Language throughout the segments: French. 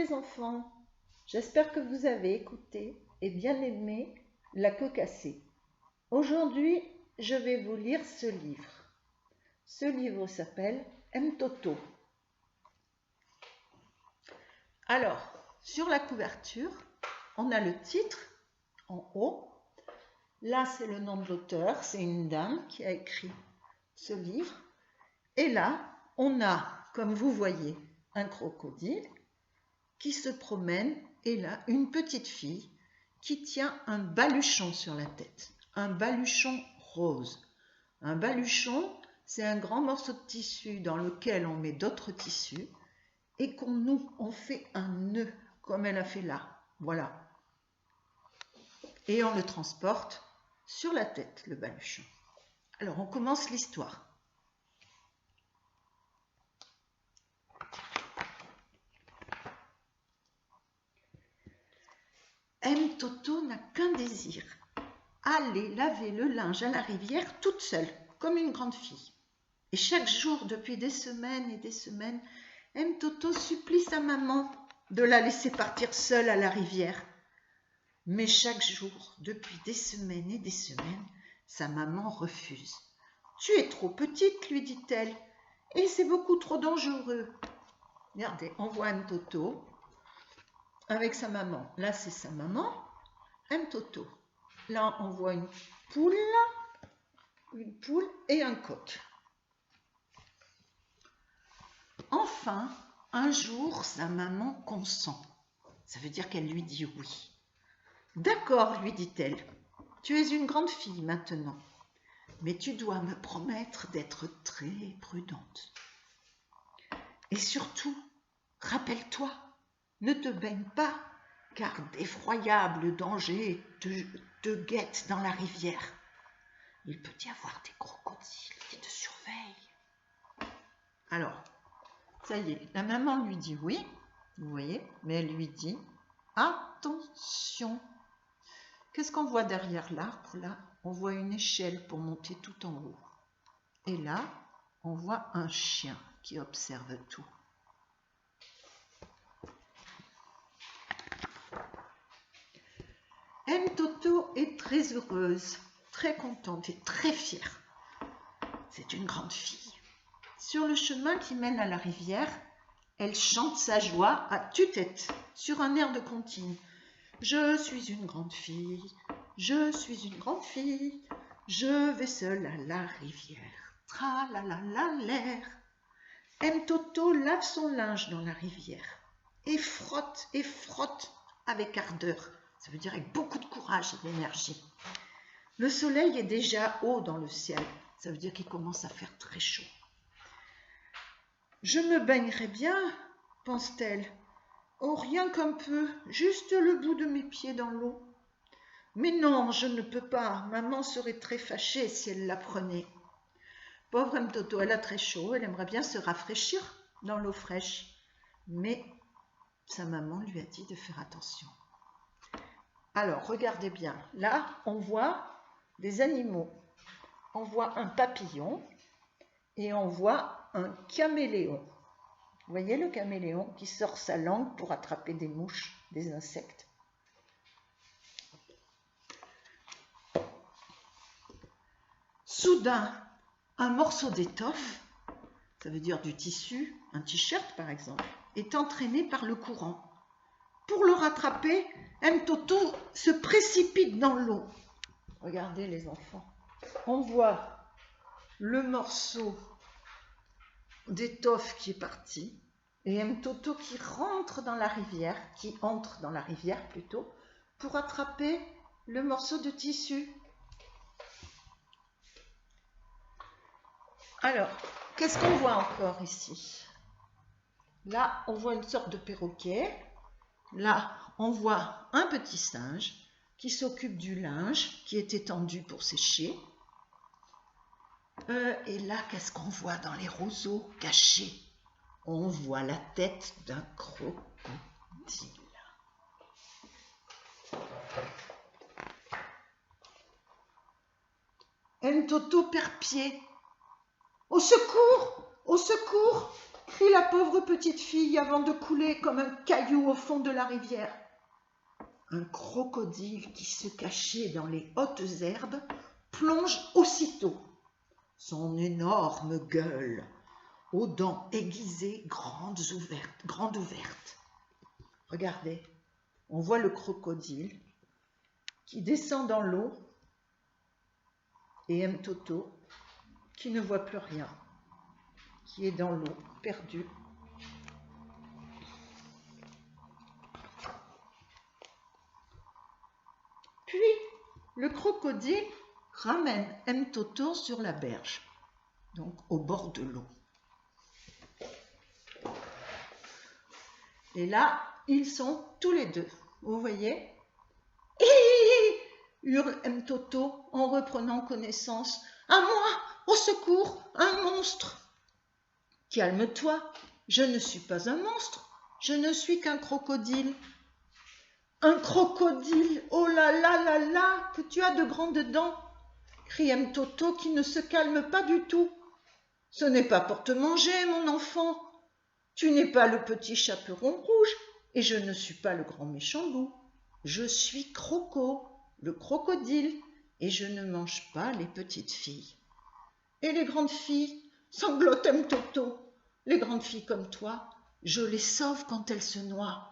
les enfants, j'espère que vous avez écouté et bien aimé La queue cassée. Aujourd'hui, je vais vous lire ce livre. Ce livre s'appelle M-Toto. Alors, sur la couverture, on a le titre en haut. Là, c'est le nom de l'auteur, c'est une dame qui a écrit ce livre. Et là, on a, comme vous voyez, un crocodile qui se promène et là, une petite fille qui tient un baluchon sur la tête, un baluchon rose. Un baluchon, c'est un grand morceau de tissu dans lequel on met d'autres tissus et on fait un nœud, comme elle a fait là, voilà. Et on le transporte sur la tête, le baluchon. Alors, on commence l'histoire. M-Toto n'a qu'un désir, aller laver le linge à la rivière toute seule, comme une grande fille. Et chaque jour, depuis des semaines et des semaines, M-Toto supplie sa maman de la laisser partir seule à la rivière. Mais chaque jour, depuis des semaines et des semaines, sa maman refuse. « Tu es trop petite, lui dit-elle, et c'est beaucoup trop dangereux. » Regardez, on voit M-Toto avec sa maman. Là, c'est sa maman, M-Toto. Là, on voit une poule et un coq. Enfin, un jour, sa maman consent. Ça veut dire qu'elle lui dit oui. « D'accord, lui dit-elle, tu es une grande fille maintenant, mais tu dois me promettre d'être très prudente. Et surtout, rappelle-toi, ne te baigne pas, car d'effroyables dangers te guettent dans la rivière. Il peut y avoir des crocodiles qui te surveillent. » Alors, ça y est, la maman lui dit oui, vous voyez, mais elle lui dit attention. Qu'est-ce qu'on voit derrière l'arbre là? On voit une échelle pour monter tout en haut. Et là, on voit un chien qui observe tout. M-Toto est très heureuse, très contente et très fière. C'est une grande fille. Sur le chemin qui mène à la rivière, elle chante sa joie à tue-tête sur un air de comptine. Je suis une grande fille, je suis une grande fille, je vais seule à la rivière. Tra-la-la-la-l'air. M-Toto lave son linge dans la rivière et frotte avec ardeur. Ça veut dire avec beaucoup de courage et d'énergie. Le soleil est déjà haut dans le ciel. Ça veut dire qu'il commence à faire très chaud. Je me baignerai bien, pense-t-elle. Oh, rien qu'un peu, juste le bout de mes pieds dans l'eau. Mais non, je ne peux pas. Maman serait très fâchée si elle l'apprenait. Pauvre M-Toto, elle a très chaud. Elle aimerait bien se rafraîchir dans l'eau fraîche. Mais sa maman lui a dit de faire attention. Alors, regardez bien. Là, on voit des animaux. On voit un papillon et on voit un caméléon. Vous voyez le caméléon qui sort sa langue pour attraper des mouches, des insectes. Soudain, un morceau d'étoffe, ça veut dire du tissu, un t-shirt par exemple, est entraîné par le courant. Pour le rattraper, M-Toto se précipite dans l'eau. Regardez les enfants. On voit le morceau d'étoffe qui est parti et M-Toto qui entre dans la rivière plutôt, pour attraper le morceau de tissu. Alors, qu'est-ce qu'on voit encore ici? Là, on voit une sorte de perroquet. Là, on voit un petit singe qui s'occupe du linge qui est étendu pour sécher. Et là, qu'est-ce qu'on voit dans les roseaux cachés? On voit la tête d'un crocodile. M-Toto perd pied. Au secours! Au secours! crie la pauvre petite fille avant de couler comme un caillou au fond de la rivière. Un crocodile qui se cachait dans les hautes herbes plonge aussitôt. Son énorme gueule, aux dents aiguisées, grandes ouvertes. Regardez, on voit le crocodile qui descend dans l'eau et Mtoto qui ne voit plus rien, qui est dans l'eau, perdu. Puis, le crocodile ramène Mtoto sur la berge, donc au bord de l'eau. Et là, ils sont tous les deux, vous voyez? Hi, hurle Mtoto en reprenant connaissance. À moi, au secours, un monstre! Calme-toi, je ne suis pas un monstre, je ne suis qu'un crocodile. Un crocodile, oh là là là là, que tu as de grandes dents! Crie Mtoto qui ne se calme pas du tout. Ce n'est pas pour te manger, mon enfant. Tu n'es pas le petit chaperon rouge et je ne suis pas le grand méchant loup. Je suis Croco, le crocodile, et je ne mange pas les petites filles. Et les grandes filles, sanglote Mtoto. Les grandes filles comme toi, je les sauve quand elles se noient.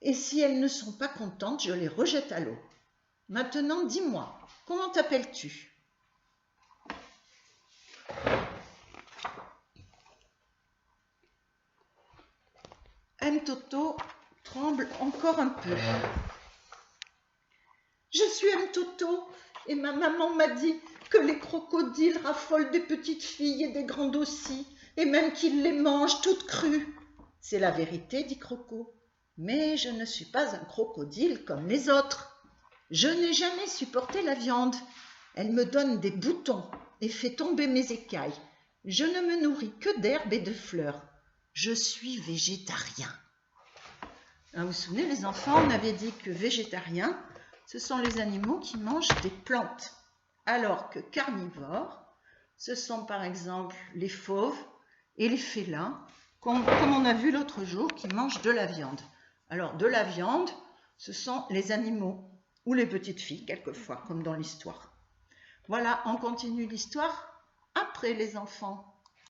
Et si elles ne sont pas contentes, je les rejette à l'eau. Maintenant, dis-moi, comment t'appelles-tu? Mtoto tremble encore un peu. Je suis Mtoto et ma maman m'a dit que les crocodiles raffolent des petites filles et des grandes aussi, et même qu'ils les mangent toutes crues. C'est la vérité, dit Croco, mais je ne suis pas un crocodile comme les autres. Je n'ai jamais supporté la viande. Elle me donne des boutons et fait tomber mes écailles. Je ne me nourris que d'herbes et de fleurs. Je suis végétarien. Vous vous souvenez, les enfants, on avait dit que végétariens, ce sont les animaux qui mangent des plantes, alors que carnivores, ce sont par exemple les fauves et les félins, comme on a vu l'autre jour, qui mangent de la viande. Alors, de la viande, ce sont les animaux, ou les petites filles, quelquefois, comme dans l'histoire. Voilà, on continue l'histoire après les enfants.